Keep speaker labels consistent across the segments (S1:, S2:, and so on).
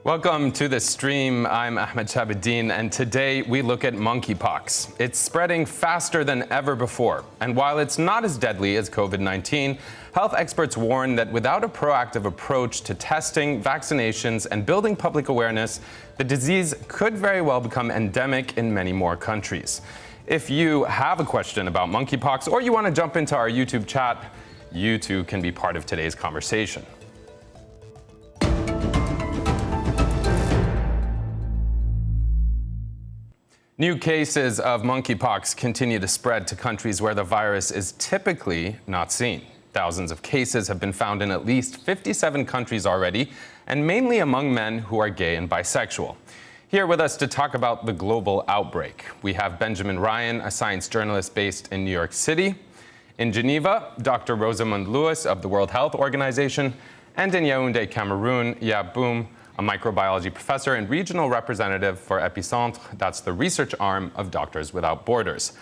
S1: Welcome to the stream. I'm Ahmed Shahabuddin, and today we look at monkeypox. It's spreading faster than ever before, and while it's not as deadly as COVID-19, health experts warn that without a proactive approach to testing, vaccinations, and building public awareness, the disease could very well become endemic in many more countries. If you have a question about monkeypox or you want to jump into our YouTube chat, you too can be part of today's conversation. New cases of monkeypox continue to spread to countries where the virus is typically not seen. Thousands of cases have been found in at least 57 countries already, and mainly among men who are gay and bisexual. Here with us to talk about the global outbreak, we have Benjamin Ryan, a science journalist based in New York City. In Geneva, Dr. Rosamund Lewis of the World Health Organization, and in Yaoundé, Cameroon, Yap Boum, a microbiology professor and regional representative for Epicentre. That's the research arm of Doctors Without Borders.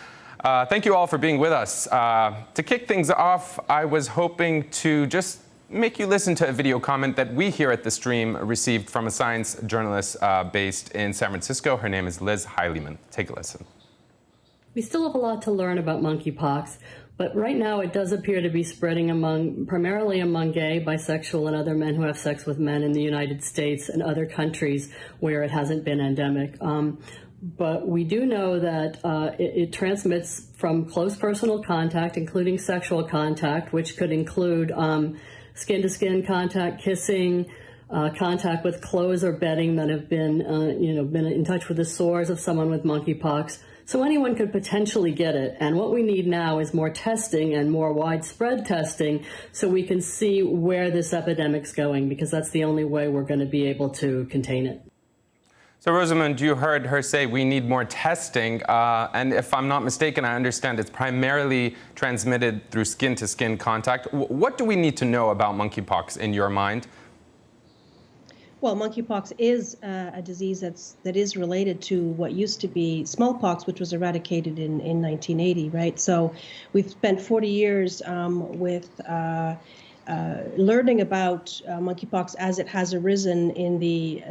S1: Thank you all for being with us. To kick things off, I was hoping to just make you listen to a video comment that we here at the stream received from a science journalist based in San Francisco. Her name is Liz Heileman. Take a listen.
S2: We still have a lot to learn about monkeypox, but right now it does appear to be spreading primarily among gay, bisexual, and other men who have sex with men in the United States and other countries where it hasn't been endemic. But we do know that it transmits from close personal contact, including sexual contact, which could include skin-to-skin contact, kissing, contact with clothes or bedding that have been in touch with the sores of someone with monkeypox. So anyone could potentially get it. And what we need now is more testing and more widespread testing so we can see where this epidemic's going, because that's the only way we're going to be able to contain it.
S1: So Rosamund, you heard her say we need more testing. And if I'm not mistaken, I understand it's primarily transmitted through skin-to-skin contact. What do we need to know about monkeypox in your mind?
S3: Well, monkeypox is a disease that is related to what used to be smallpox, which was eradicated in 1980, right? So we've spent 40 years with learning about monkeypox as it has arisen in the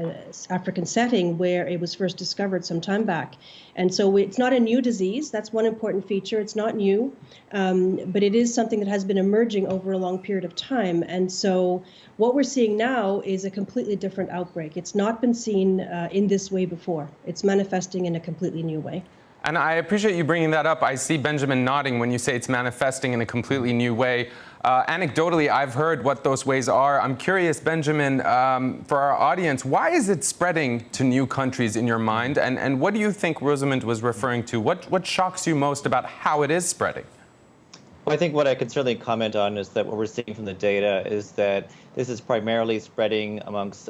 S3: African setting where it was first discovered some time back. And so it's not a new disease. That's one important feature. It's not new, but it is something that has been emerging over a long period of time. And so what we're seeing now is a completely different outbreak. It's not been seen in this way before. It's manifesting in a completely new way.
S1: And I appreciate you bringing that up. I see Benjamin nodding when you say it's manifesting in a completely new way. Anecdotally, I've heard what those ways are. I'm curious, Benjamin, for our audience, why is it spreading to new countries in your mind? And what do you think Rosamund was referring to? What shocks you most about how it is spreading?
S4: Well, I think what I can certainly comment on is that what we're seeing from the data is that this is primarily spreading amongst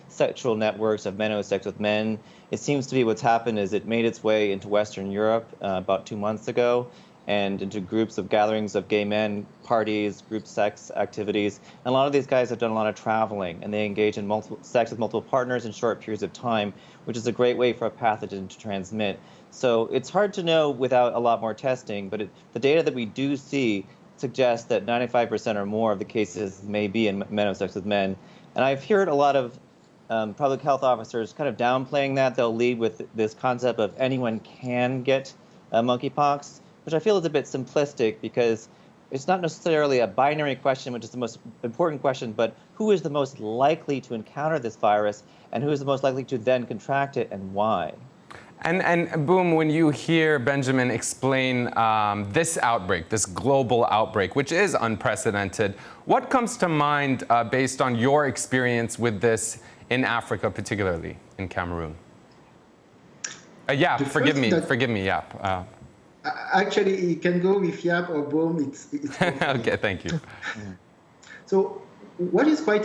S4: sexual networks of men who have sex with men. It seems to be what's happened is it made its way into Western Europe about 2 months ago, and into groups of gatherings of gay men, parties, group sex activities. And a lot of these guys have done a lot of traveling, and they engage in sex with multiple partners in short periods of time, which is a great way for a pathogen to transmit. So it's hard to know without a lot more testing, but the data that we do see suggests that 95% or more of the cases may be in men who have sex with men. And I've heard a lot of public health officers kind of downplaying that. They'll lead with this concept of anyone can get monkeypox, which I feel is a bit simplistic because it's not necessarily a binary question, which is the most important question, but who is the most likely to encounter this virus and who is the most likely to then contract it and why?
S1: And Boum, when you hear Benjamin explain this outbreak, this global outbreak, which is unprecedented, what comes to mind based on your experience with this in Africa, particularly in Cameroon? Yap, forgive me, Yap.
S5: Actually, you can go with Yap or Boum. It's
S1: okay, thank you.
S5: So what is quite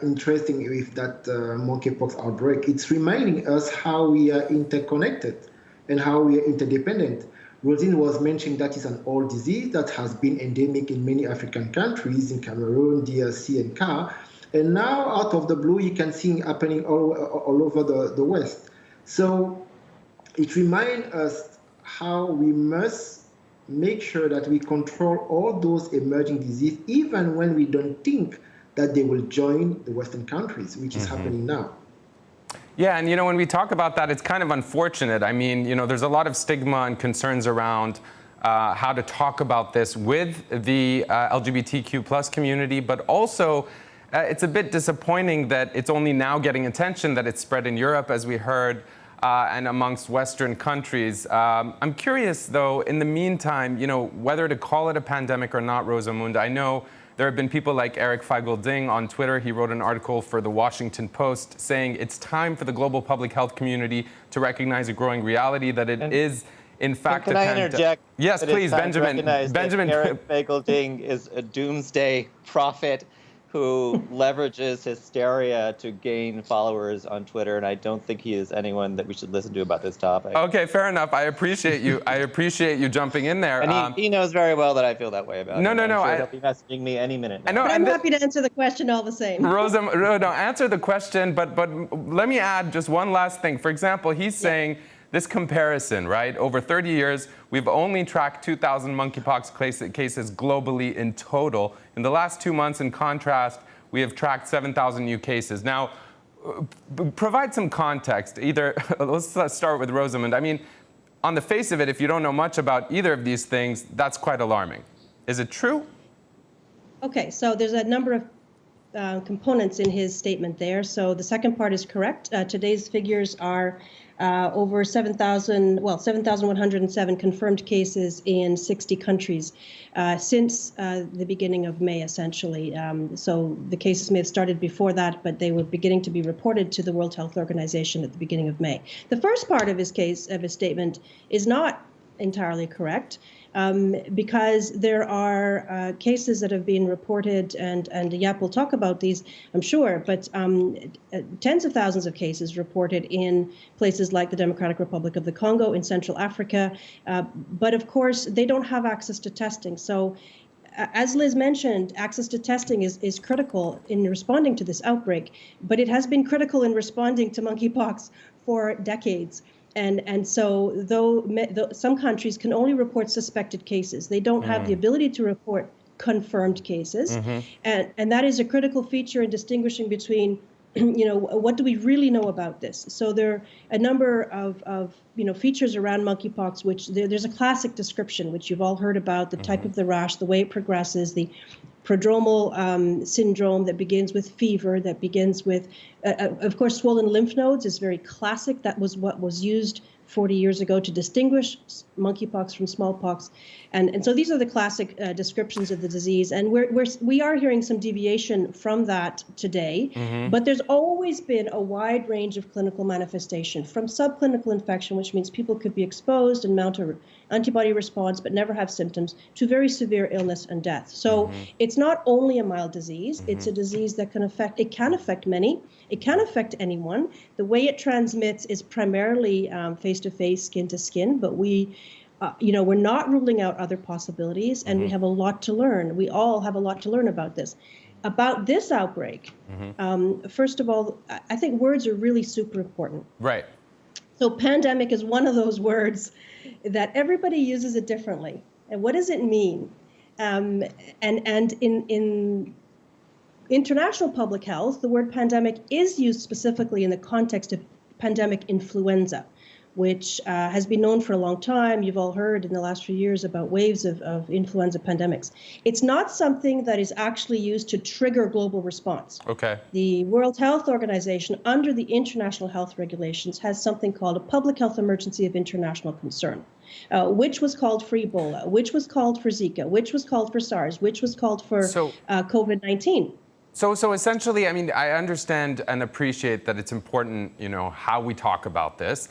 S5: interesting with that monkeypox outbreak, it's reminding us how we are interconnected and how we are interdependent. Rosine was mentioning that it's an old disease that has been endemic in many African countries, in Cameroon, DRC, and CAR. And now, out of the blue, you can see it happening all over the West. So it reminds us how we must make sure that we control all those emerging diseases, even when we don't think that they will join the Western countries, which is happening now.
S1: Yeah, and when we talk about that, it's kind of unfortunate. I mean, there's a lot of stigma and concerns around how to talk about this with the LGBTQ plus community, but also it's a bit disappointing that it's only now getting attention, that it's spread in Europe, as we heard, and amongst Western countries. I'm curious, though, in the meantime, whether to call it a pandemic or not, Rosamund. I know there have been people like Eric Feigl-Ding on Twitter. He wrote an article for the Washington Post saying it's time for the global public health community to recognize a growing reality that it is, in fact,
S4: can I interject?
S1: Yes, please, Benjamin.
S4: Benjamin, Eric Feigl-Ding is a doomsday prophet who leverages hysteria to gain followers on Twitter, and I don't think he is anyone that we should listen to about this topic.
S1: Okay, fair enough. I appreciate you. I appreciate you jumping in there.
S4: And he knows very well that I feel that way about him.
S1: No.
S4: I'm sure he'll be messaging me any minute now.
S1: I know,
S3: I'm happy to answer the question all the same.
S1: No, answer the question, but let me add just one last thing. For example, he's saying this comparison, right? Over 30 years, we've only tracked 2,000 monkeypox cases globally in total. In the last 2 months, in contrast, we have tracked 7,000 new cases. Now, provide some context. Let's start with Rosamund. I mean, on the face of it, if you don't know much about either of these things, that's quite alarming. Is it true?
S3: Okay, so there's a number of components in his statement there. So the second part is correct. Today's figures are over 7,107 confirmed cases in 60 countries since the beginning of May, essentially. So the cases may have started before that, but they were beginning to be reported to the World Health Organization at the beginning of May. The first part of his statement is not entirely correct. Because there are cases that have been reported, and Jaap will talk about these, I'm sure, but tens of thousands of cases reported in places like the Democratic Republic of the Congo, in Central Africa. But of course, they don't have access to testing. So as Liz mentioned, access to testing is critical in responding to this outbreak, but it has been critical in responding to monkeypox for decades. And so though some countries can only report suspected cases, they don't have the ability to report confirmed cases. And that is a critical feature in distinguishing between, what do we really know about this? So there are a number of features around monkeypox, which there's a classic description, which you've all heard about, the type of the rash, the way it progresses, the prodromal syndrome that begins with fever, that begins with, of course, swollen lymph nodes is very classic. That was what was used 40 years ago to distinguish monkeypox from smallpox. And so these are the classic descriptions of the disease. And we are hearing some deviation from that today. But there's always been a wide range of clinical manifestation, from subclinical infection, which means people could be exposed and mount an antibody response but never have symptoms, to very severe illness and death. So it's not only a mild disease. It's a disease that can affect many. It can affect anyone. The way it transmits is primarily face-to-face, skin-to-skin, but we're not ruling out other possibilities, and we have a lot to learn. We all have a lot to learn about this. About this outbreak, first of all, I think words are really super important.
S1: Right.
S3: So pandemic is one of those words that everybody uses it differently. And what does it mean? And in international public health, the word pandemic is used specifically in the context of pandemic influenza, which has been known for a long time. You've all heard in the last few years about waves of influenza pandemics. It's not something that is actually used to trigger global response.
S1: Okay.
S3: The World Health Organization, under the international health regulations, has something called a public health emergency of international concern, which was called for Ebola, which was called for Zika, which was called for SARS, which was called for COVID-19.
S1: So essentially, I mean, I understand and appreciate that it's important, how we talk about this.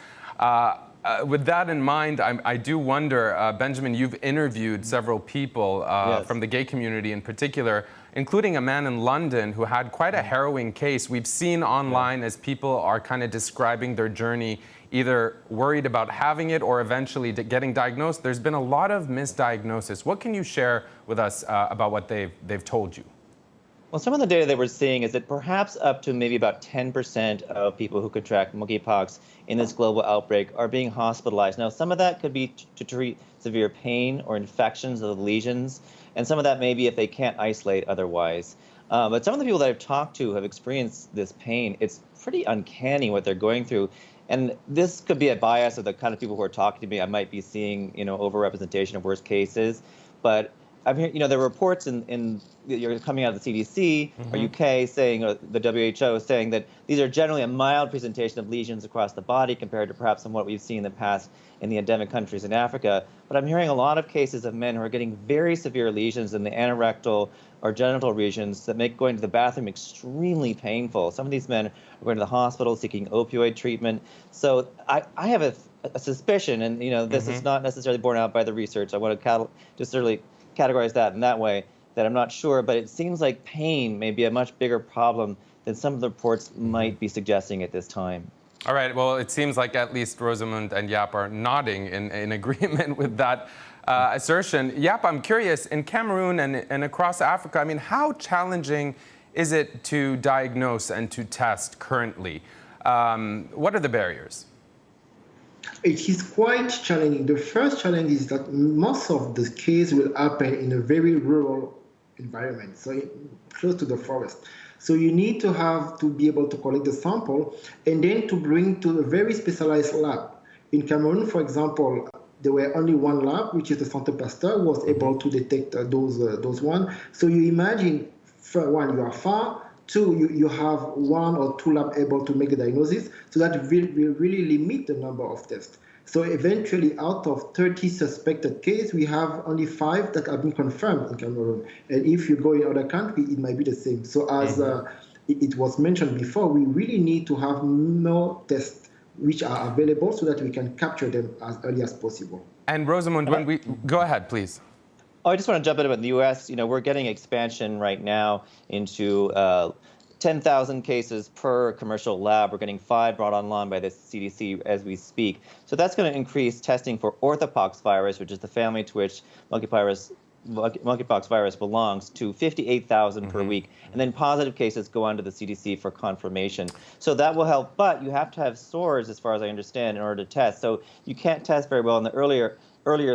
S1: With that in mind, I do wonder, Benjamin, you've interviewed several people from the gay community in particular, including a man in London who had quite a harrowing case. We've seen online as people are kind of describing their journey, either worried about having it or eventually getting diagnosed. There's been a lot of misdiagnosis. What can you share with us about what they've told you?
S4: Well, some of the data that we're seeing is that perhaps up to maybe about 10% of people who contract monkeypox in this global outbreak are being hospitalized. Now, some of that could be to treat severe pain or infections of the lesions, and some of that may be if they can't isolate otherwise. But some of the people that I've talked to have experienced this pain. It's pretty uncanny what they're going through. And this could be a bias of the kind of people who are talking to me. I might be seeing, overrepresentation of worst cases. But I'm hearing, there are reports you're coming out of the CDC or UK saying, or the WHO saying that these are generally a mild presentation of lesions across the body compared to perhaps what we've seen in the past in the endemic countries in Africa. But I'm hearing a lot of cases of men who are getting very severe lesions in the anorectal or genital regions that make going to the bathroom extremely painful. Some of these men are going to the hospital seeking opioid treatment. So I have a suspicion, and this is not necessarily borne out by the research. I want to just certainly categorize that in that way, that I'm not sure, but it seems like pain may be a much bigger problem than some of the reports might be suggesting at this time.
S1: All right, well, it seems like at least Rosamund and Yap are nodding in agreement with that assertion. Yap, I'm curious, in Cameroon and across Africa, I mean, how challenging is it to diagnose and to test currently? What are the barriers?
S5: It is quite challenging. The first challenge is that most of the cases will happen in a very rural environment, so close to the forest. So you need to be able to collect the sample and then to bring to a very specialized lab. In Cameroon, for example, there were only one lab, which is the Centre Pasteur, was able to detect those one. So you imagine, for one, you are far. Two, you have one or two labs able to make a diagnosis, so that will really limit the number of tests. So eventually, out of 30 suspected cases, we have only 5 that have been confirmed in Cameroon. And if you go in other countries, it might be the same. So as it was mentioned before, we really need to have more tests which are available so that we can capture them as early as possible.
S1: And Rosamund, go ahead, please.
S4: Oh, I just want to jump in about the U.S. We're getting expansion right now into 10,000 cases per commercial lab. We're getting 5 brought online by the CDC as we speak. So that's going to increase testing for orthopox virus, which is the family to which monkeypox virus belongs, to 58,000 per week. And then positive cases go on to the CDC for confirmation. So that will help, but you have to have stores, as far as I understand, in order to test. So you can't test very well in the earlier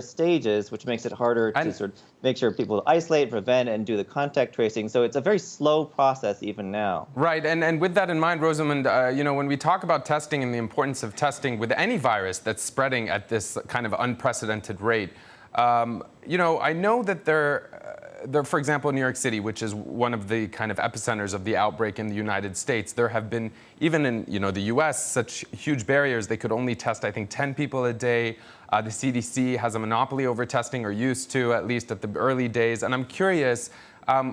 S4: stages, which makes it harder to sort of make sure people isolate, prevent, and do the contact tracing. So it's a very slow process even now.
S1: Right, and with that in mind, Rosamund, when we talk about testing and the importance of testing with any virus that's spreading at this kind of unprecedented rate, I know that there, for example, in New York City, which is one of the kind of epicenters of the outbreak in the United States, there have been, even in the U.S., such huge barriers. They could only test, I think, 10 people a day. The CDC has a monopoly over testing, or used to, at least at the early days. And I'm curious,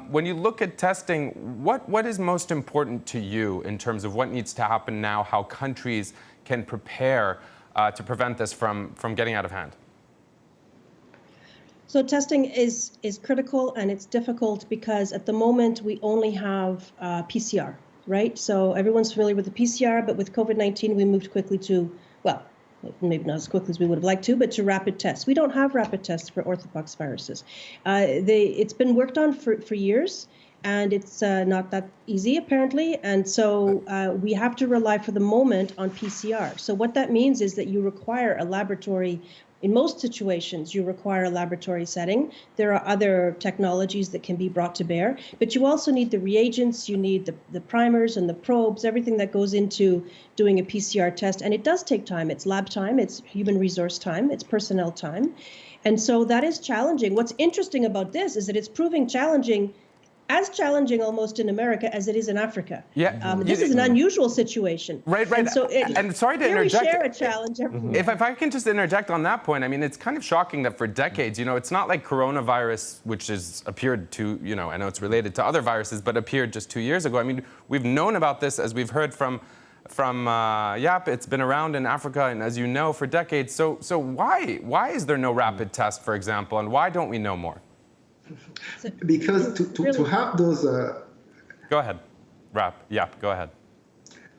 S1: when you look at testing, what is most important to you in terms of what needs to happen now, how countries can prepare to prevent this from getting out of hand?
S3: So testing is critical, and it's difficult because at the moment we only have PCR, right? So everyone's familiar with the PCR, but with COVID-19 we moved quickly to, well, maybe not as quickly as we would have liked to, but to rapid tests. We don't have rapid tests for orthopox viruses. It's been worked on for years, and it's not that easy apparently. And so we have to rely for the moment on PCR. So what that means is that you require a laboratory. In most situations, you require a laboratory setting. There are other technologies that can be brought to bear, but you also need the reagents, you need the primers and the probes, everything that goes into doing a PCR test. And it does take time. It's lab time, it's human resource time, it's personnel time. And so that is challenging. What's interesting about this is that it's proving challenging, as challenging almost in America as it is in Africa.
S1: Yeah,
S3: this is an unusual situation.
S1: Right.
S3: And so
S1: and sorry to
S3: here
S1: interject.
S3: we share a challenge.
S1: If I can just interject on that point, I mean, it's kind of shocking that for decades, it's not like coronavirus, which has appeared to, I know it's related to other viruses, but appeared just 2 years ago. I mean, we've known about this, as we've heard from Yap. It's been around in Africa, and as you know, for decades. So why is there no rapid test, for example, and why don't we know more?
S5: Because to have those...
S1: Go ahead, Yap, go ahead.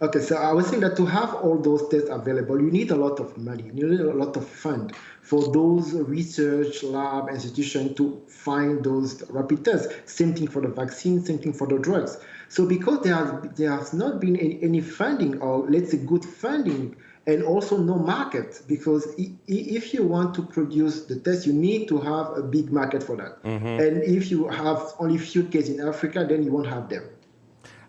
S5: Okay, so I was saying that to have all those tests available, you need a lot of money, you need a lot of fund for those research lab institutions to find those rapid tests. Same thing for the vaccine, same thing for the drugs. So because there has not been any funding, or let's say good funding and also no market, because if you want to produce the test, you need to have a big market for that. And if you have only few cases in Africa, then you won't have them.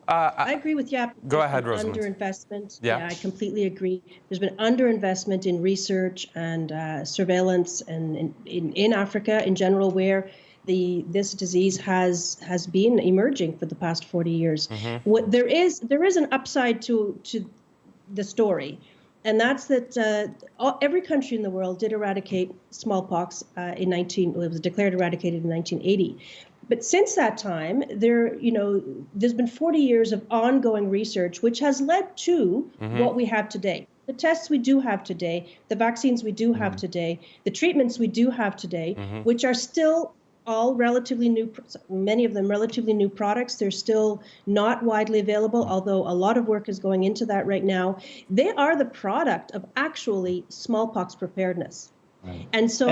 S3: I agree with Jaap.
S1: Go ahead,
S3: Rosamund.
S1: Rosamund.
S3: Underinvestment.
S1: Yeah.
S3: I completely agree. There's been underinvestment in research and surveillance, and in Africa in general, where this disease has been emerging for the past 40 years. What there is an upside to the story, and that's that every country in the world did eradicate smallpox it was declared eradicated in 1980. But since that time, there's been 40 years of ongoing research, which has led to what we have today. The tests we do have today, the vaccines we do have today, the treatments we do have today, which are still all relatively new, many of them relatively new products. They're still not widely available, although a lot of work is going into that right now. They are the product of actually smallpox preparedness. And so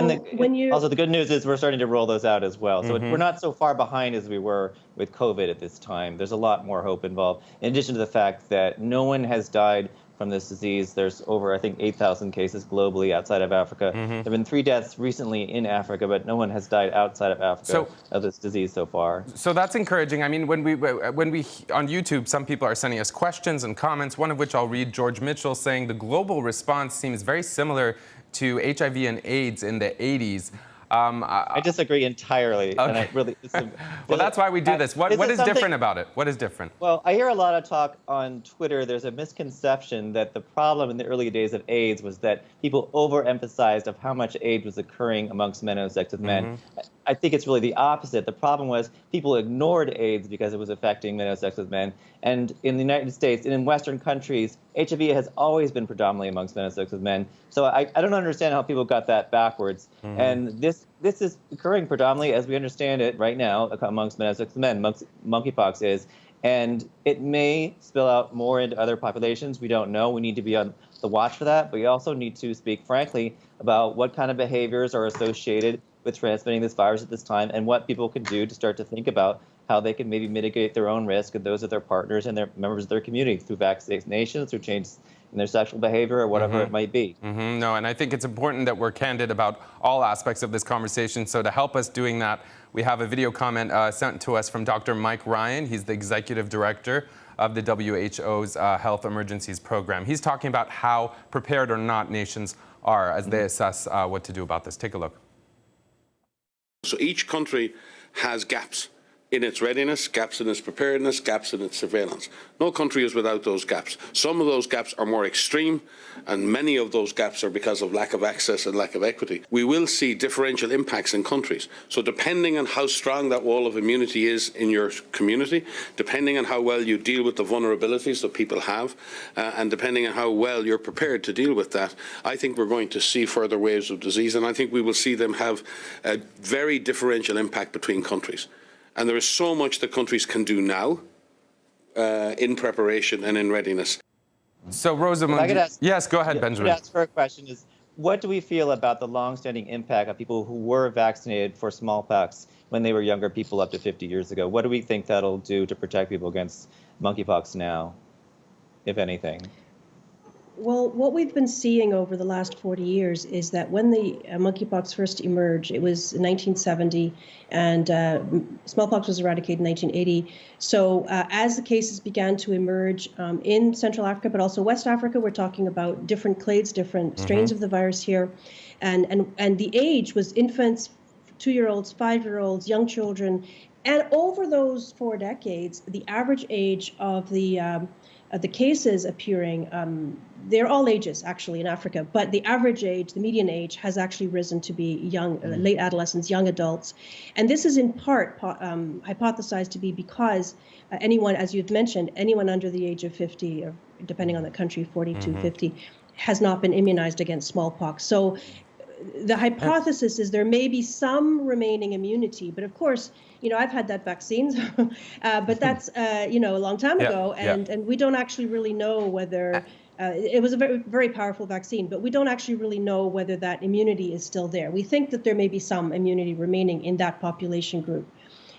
S4: also the good news is we're starting to roll those out as well. So we're not so far behind as we were with COVID at this time. There's a lot more hope involved. In addition to the fact that no one has died from this disease. There's over, I think, 8,000 cases globally outside of Africa. There have been 3 deaths recently in Africa, but no one has died outside of Africa of this disease so far.
S1: So that's encouraging. I mean, when we on YouTube, some people are sending us questions and comments, one of which I'll read. George Mitchell saying the global response seems very similar to HIV and AIDS in the 80s.
S4: I disagree entirely.
S1: Okay.
S4: And I really,
S1: well, that's why we do this. What is different about it? What is different?
S4: Well, I hear a lot of talk on Twitter. There's a misconception that the problem in the early days of AIDS was that people overemphasized of how much AIDS was occurring amongst men who have sex with men. I think it's really the opposite. The problem was people ignored AIDS because it was affecting men who have sex with men. And in the United States and in Western countries, HIV has always been predominantly amongst men who have sex with men. So I don't understand how people got that backwards. And this is occurring predominantly, as we understand it right now, amongst men who have sex with men. Monkeypox is. And it may spill out more into other populations. We don't know. We need to be on the watch for that. But we also need to speak frankly about what kind of behaviors are associated with transmitting this virus at this time and what people can do to start to think about how they can maybe mitigate their own risk and those of their partners and their members of their community through vaccinations, through changes in their sexual behavior or whatever it might be.
S1: No, and I think it's important that we're candid about all aspects of this conversation. So to help us doing that, we have a video comment sent to us from Dr. Mike Ryan. He's the executive director of the WHO's Health Emergencies Program. He's talking about how prepared or not nations are as they assess what to do about this. Take a look.
S6: So each country has gaps in its readiness, gaps in its preparedness, gaps in its surveillance. No country is without those gaps. Some of those gaps are more extreme, and many of those gaps are because of lack of access and lack of equity. We will see differential impacts in countries. So depending on how strong that wall of immunity is in your community, depending on how well you deal with the vulnerabilities that people have, and depending on how well you're prepared to deal with that, I think we're going to see further waves of disease, and I think we will see them have a very differential impact between countries. And there is so much that countries can do now in preparation and in readiness.
S1: So, Rosamund, yes, go ahead, Benjamin.
S4: Yes, for a question is, what do we feel about the long-standing impact of people who were vaccinated for smallpox when they were younger people up to 50 years ago? What do we think that'll do to protect people against monkeypox now, if anything?
S3: Well, what we've been seeing over the last 40 years is that when the monkeypox first emerged, it was in 1970, and smallpox was eradicated in 1980. So as the cases began to emerge in Central Africa, but also West Africa, we're talking about different clades, different strains of the virus here. And the age was infants, 2-year-olds, 5-year-olds, young children. And over those 4 decades, the average age of the cases appearing, they're all ages actually in Africa, but the average age, the median age, has actually risen to be young, late adolescents, young adults. And this is in part hypothesized to be because anyone, as you've mentioned, anyone under the age of 50, or depending on the country, 40 to 50, has not been immunized against smallpox. So the hypothesis is there may be some remaining immunity, but of course, I've had that vaccine, but that's, a long time ago, and we don't actually really know whether, it was a very, very powerful vaccine, but we don't actually really know whether that immunity is still there. We think that there may be some immunity remaining in that population group.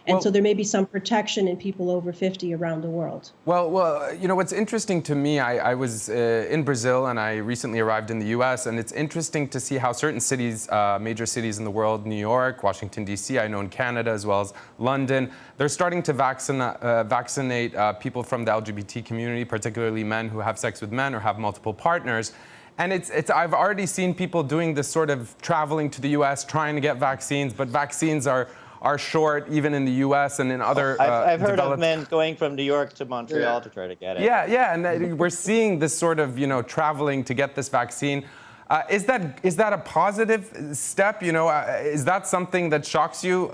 S3: And so there may be some protection in people over 50 around the world.
S1: Well, you know, what's interesting to me, I was in Brazil and I recently arrived in the US, and it's interesting to see how certain cities, major cities in the world, New York, Washington, D.C., I know in Canada as well as London, they're starting to vaccinate people from the LGBT community, particularly men who have sex with men or have multiple partners. And I've already seen people doing this sort of traveling to the US, trying to get vaccines, but vaccines are short, even in the U.S. and in other
S4: I've heard of men going from New York to Montreal to try to get it.
S1: Yeah, and we're seeing this sort of, you know, traveling to get this vaccine. Is that a positive step? You know, is that something that shocks you,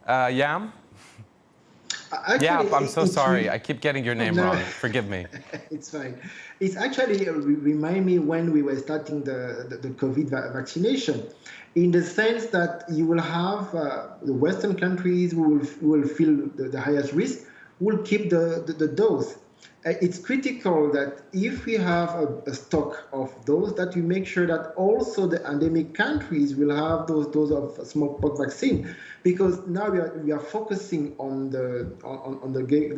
S1: Yam?
S5: Actually,
S1: yeah, I'm so sorry. I keep getting your name wrong. Forgive me.
S5: It's fine. It's actually remind me when we were starting the COVID vaccination, in the sense that you will have the Western countries who will feel the highest risk, will keep the dose. It's critical that if we have a stock of those, that we make sure that also the endemic countries will have those doses of smallpox vaccine, because now we are focusing on the gay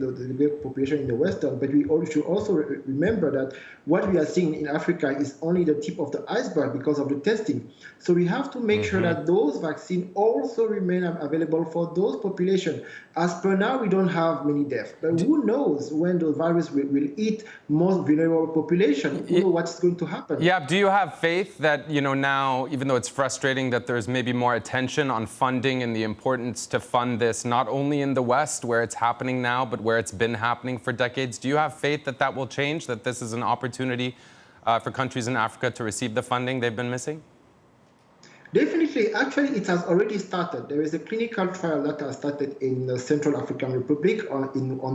S5: population in the Western, but we should also remember that what we are seeing in Africa is only the tip of the iceberg because of the testing. So we have to make sure that those vaccines also remain available for those populations. As per now, we don't have many deaths, but who knows when the virus will eat most vulnerable population? Who knows what's going to happen?
S1: Yeah, do you have faith that, you know, now, even though it's frustrating that there's maybe more attention on funding and the importance to fund this, not only in the West where it's happening now, but where it's been happening for decades, do you have faith that that will change, that this is an opportunity for countries in Africa to receive the funding they've been missing?
S5: Definitely. Actually, it has already started. There is a clinical trial that has started in the Central African Republic on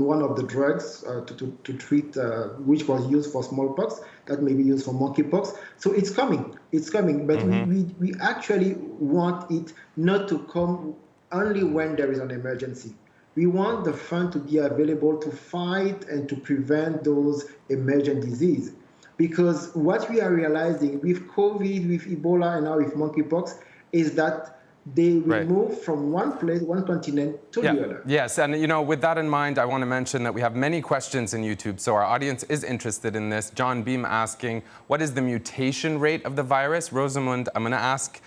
S5: one of the drugs to treat, which was used for smallpox, that may be used for monkeypox. So it's coming. It's coming. But we actually want it not to come only when there is an emergency. We want the fund to be available to fight and to prevent those emergent diseases. Because what we are realizing with COVID, with Ebola, and now with monkeypox is that they will move from one place, one continent to the other.
S1: Yes, and you know, with that in mind, I want to mention that we have many questions in YouTube, so our audience is interested in this. John Beam asking, what is the mutation rate of the virus? Rosamund, I'm going to ask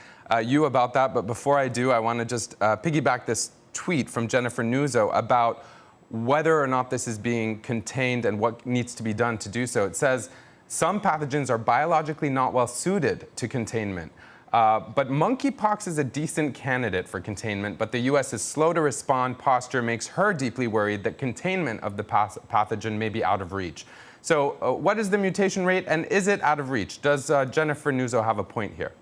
S1: you about that, but before I do, I want to just piggyback this tweet from Jennifer Nuzzo about whether or not this is being contained and what needs to be done to do so. It says, some pathogens are biologically not well suited to containment, but monkeypox is a decent candidate for containment, but the U.S. is slow to respond. Posture makes her deeply worried that containment of the pathogen may be out of reach. So what is the mutation rate, and is it out of reach? Does Jennifer Nuzzo have a point here?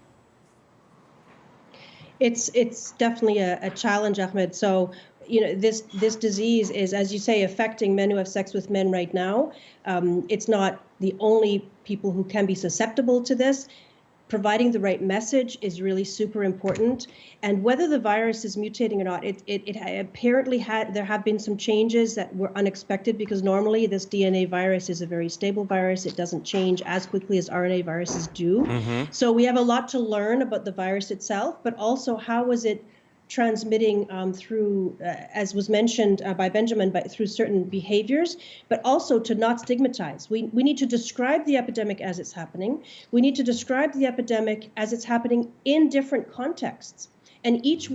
S3: It's definitely a challenge, Ahmed. So, you know, this disease is, as you say, affecting men who have sex with men right now. It's not the only people who can be susceptible to this. Providing the right message is really super important. And whether the virus is mutating or not, it apparently there have been some changes that were unexpected, because normally this DNA virus is a very stable virus. It doesn't change as quickly as RNA viruses do. So we have a lot to learn about the virus itself, but also how is it transmitting through, as was mentioned by Benjamin, through certain behaviors, but also to not stigmatize. We need to describe the epidemic as it's happening. We need to describe the epidemic as it's happening in different contexts. And each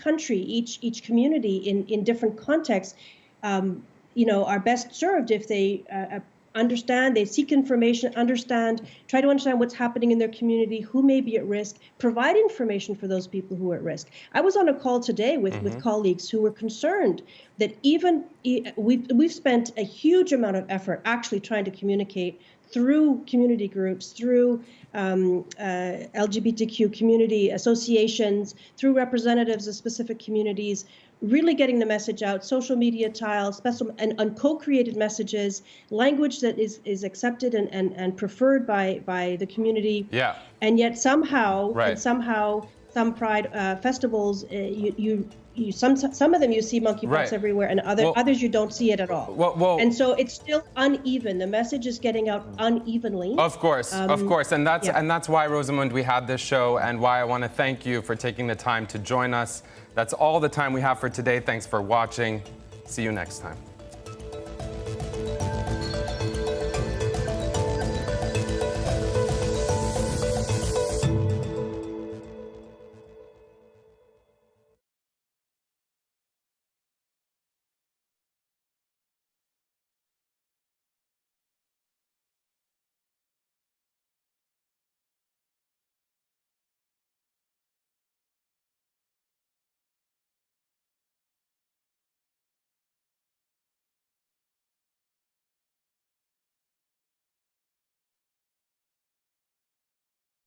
S3: country, each community in different contexts, you know, are best served if they understand, they seek information, try to understand what's happening in their community, who may be at risk, provide information for those people who are at risk. I was on a call today with colleagues who were concerned that even we've spent a huge amount of effort actually trying to communicate through community groups, through LGBTQ community associations, through representatives of specific communities, really getting the message out, social media tiles, and co-created messages, language that is accepted and preferred by the community.
S1: Yeah.
S3: And yet somehow some pride festivals, some of them you see monkeypox
S1: Right.
S3: everywhere, and others you don't see it at all. And so it's still uneven. The message is getting out unevenly.
S1: Of course, and that's why, Rosamund, we had this show, and why I want to thank you for taking the time to join us. That's all the time we have for today. Thanks for watching. See you next time.